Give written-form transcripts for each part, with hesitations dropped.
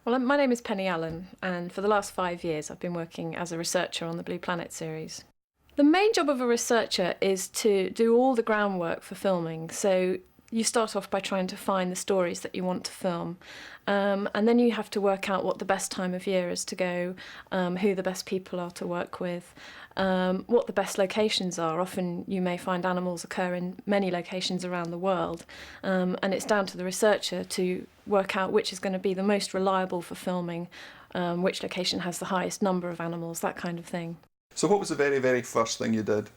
Well, my name is Penny Allen, and for the last 5 years I've been working as a researcher on the Blue Planet series. The main job of a researcher is to do all the groundwork for filming. So you start off by trying to find the stories that you want to film, and then you have to work out what the best time of year is to go, who the best people are to work with, what the best locations are. Often you may find animals occur in many locations around the world, and it's down to the researcher to work out which is going to be the most reliable for filming, which location has the highest number of animals, that kind of thing. So what was the very, very first thing you did?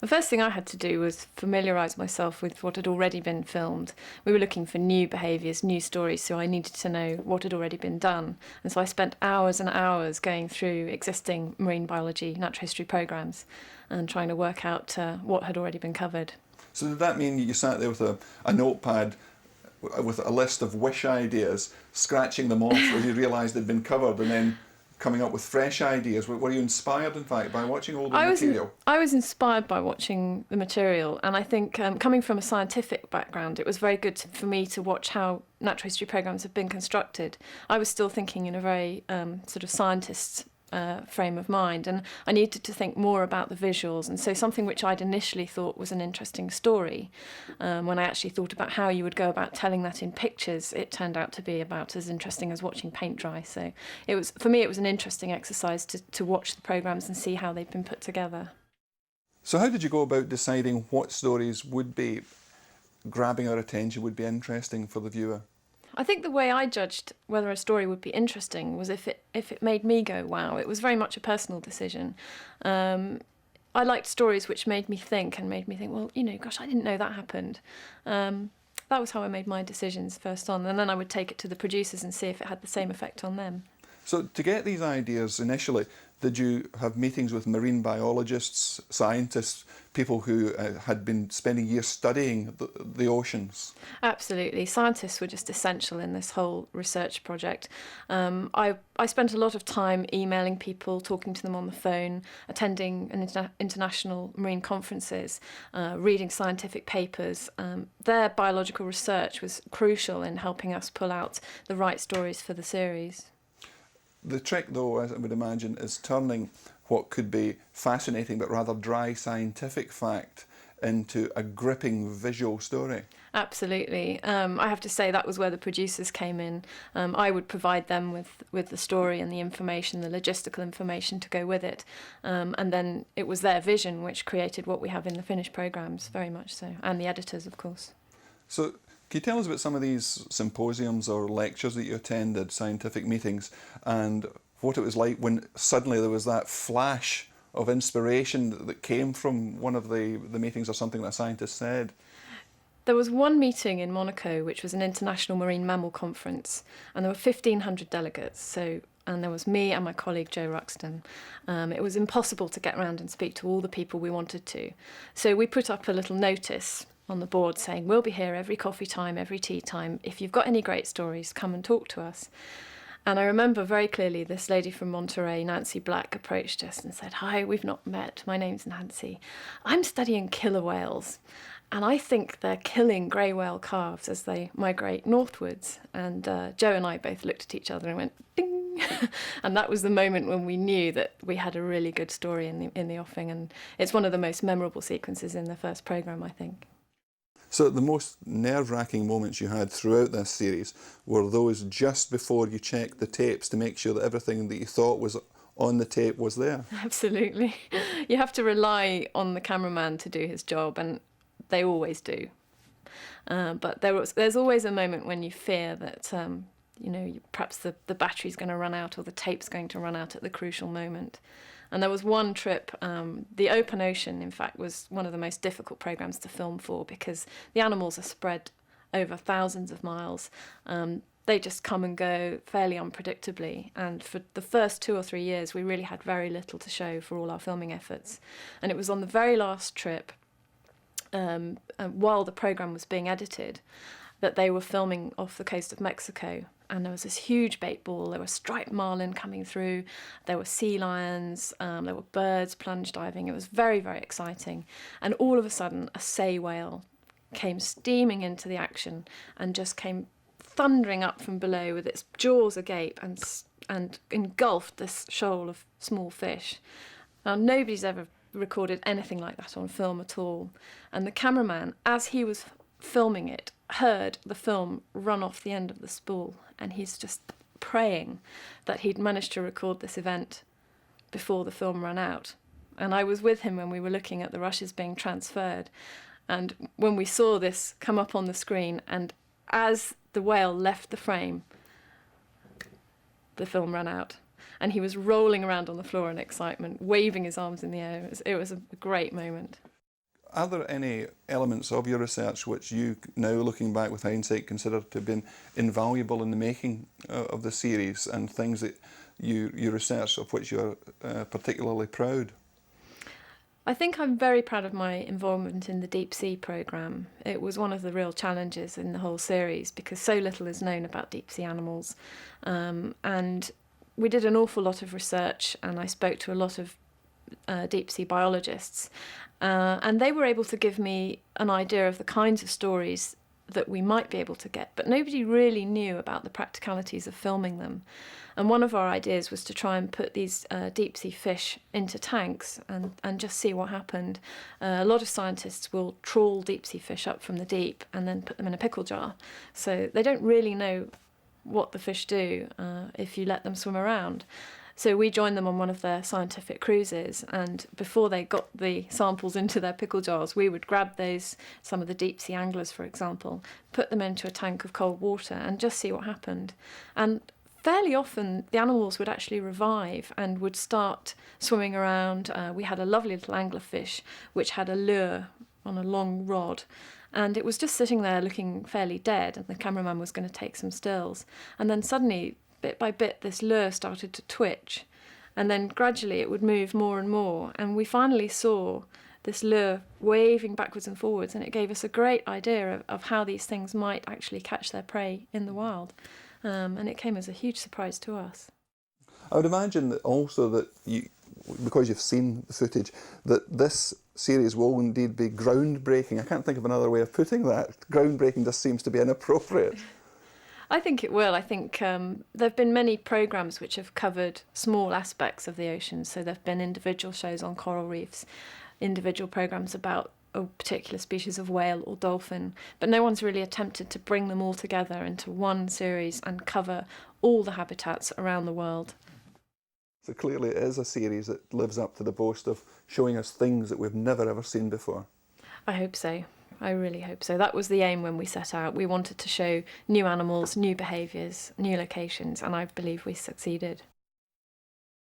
The first thing I had to do was familiarise myself with what had already been filmed. We were looking for new behaviours, new stories, so I needed to know what had already been done. And so I spent hours and hours going through existing marine biology, natural history programmes and trying to work out what had already been covered. So did that mean you sat there with a notepad with a list of wish ideas, scratching them off as you realised they'd been covered, and then coming up with fresh ideas? Were you inspired, in fact, by watching all the material? I was inspired by watching the material, and I think coming from a scientific background, it was very good for me to watch how natural history programmes have been constructed. I was still thinking in a very sort of scientist frame of mind, and I needed to think more about the visuals. And so something which I'd initially thought was an interesting story, when I actually thought about how you would go about telling that in pictures, it turned out to be about as interesting as watching paint dry. So it was, for me, it was an interesting exercise to watch the programmes and see how they've been put together. So how did you go about deciding what stories would be grabbing our attention, would be interesting for the viewer? I think the way I judged whether a story would be interesting was if it made me go, wow. It was very much a personal decision. I liked stories which made me think, well, gosh, I didn't know that happened. That was how I made my decisions first on, and then I would take it to the producers and see if it had the same effect on them. So to get these ideas initially, did you have meetings with marine biologists, scientists, people who had been spending years studying the oceans? Absolutely. Scientists were just essential in this whole research project. I spent a lot of time emailing people, talking to them on the phone, attending international marine conferences, reading scientific papers. Their biological research was crucial in helping us pull out the right stories for the series. The trick, though, as I would imagine, is turning what could be fascinating but rather dry scientific fact into a gripping visual story. Absolutely. I have to say that was where the producers came in. I would provide them with the story and the information, the logistical information to go with it. And then it was their vision which created what we have in the finished programmes, very much so, and the editors, of course. So can you tell us about some of these symposiums or lectures that you attended, scientific meetings, and what it was like when suddenly there was that flash of inspiration that came from one of the meetings or something that a scientist said? There was one meeting in Monaco, which was an international marine mammal conference, and there were 1,500 delegates. And there was me and my colleague Jo Ruxton. It was impossible to get around and speak to all the people we wanted to. So we put up a little notice on the board saying, we'll be here every coffee time, every tea time. If you've got any great stories, come and talk to us. And I remember very clearly this lady from Monterey, Nancy Black, approached us and said, hi, we've not met. My name's Nancy. I'm studying killer whales, and I think they're killing grey whale calves as they migrate northwards. And Jo and I both looked at each other and went, ding. And that was the moment when we knew that we had a really good story in the offing. And it's one of the most memorable sequences in the first programme, I think. So the most nerve-wracking moments you had throughout this series were those just before you checked the tapes to make sure that everything that you thought was on the tape was there? Absolutely. You have to rely on the cameraman to do his job, and they always do. But there's always a moment when you fear that perhaps the battery's going to run out or the tape's going to run out at the crucial moment. And there was one trip, the open ocean, in fact, was one of the most difficult programmes to film for because the animals are spread over thousands of miles. They just come and go fairly unpredictably. And for the first 2 or 3 years, we really had very little to show for all our filming efforts. And it was on the very last trip, while the programme was being edited, that they were filming off the coast of Mexico. And there was this huge bait ball, there were striped marlin coming through, there were sea lions, there were birds plunge diving. It was very, very exciting. And all of a sudden, a sei whale came steaming into the action and just came thundering up from below with its jaws agape and engulfed this shoal of small fish. Now, nobody's ever recorded anything like that on film at all. And the cameraman, as he was filming it, heard the film run off the end of the spool, and he's just praying that he'd managed to record this event before the film ran out. And I was with him when we were looking at the rushes being transferred. And when we saw this come up on the screen, and as the whale left the frame, the film ran out. And he was rolling around on the floor in excitement, waving his arms in the air. It was a great moment. Are there any elements of your research which you, now looking back with hindsight, consider to have been invaluable in the making of the series, and things that you researched of which you're particularly proud? I think I'm very proud of my involvement in the deep sea programme. It was one of the real challenges in the whole series because so little is known about deep sea animals. And we did an awful lot of research, and I spoke to a lot of deep sea biologists. And they were able to give me an idea of the kinds of stories that we might be able to get, but nobody really knew about the practicalities of filming them. And one of our ideas was to try and put these deep sea fish into tanks and just see what happened. A lot of scientists will trawl deep sea fish up from the deep and then put them in a pickle jar. So they don't really know what the fish do if you let them swim around. So we joined them on one of their scientific cruises, and before they got the samples into their pickle jars, we would grab those, some of the deep sea anglers, for example, put them into a tank of cold water and just see what happened. And fairly often the animals would actually revive and would start swimming around. We had a lovely little anglerfish which had a lure on a long rod, and it was just sitting there looking fairly dead, and the cameraman was going to take some stills. And then suddenly, bit by bit, this lure started to twitch, and then gradually it would move more and more, and we finally saw this lure waving backwards and forwards, and it gave us a great idea of how these things might actually catch their prey in the wild. And it came as a huge surprise to us. I would imagine that also that you, because you've seen the footage, that this series will indeed be groundbreaking. I can't think of another way of putting that. Groundbreaking just seems to be inappropriate. I think it will. I think there have been many programmes which have covered small aspects of the ocean. So there have been individual shows on coral reefs, individual programmes about a particular species of whale or dolphin, but no one's really attempted to bring them all together into one series and cover all the habitats around the world. So clearly it is a series that lives up to the boast of showing us things that we've never ever seen before. I hope so. I really hope so. That was the aim when we set out. We wanted to show new animals, new behaviours, new locations, and I believe we succeeded.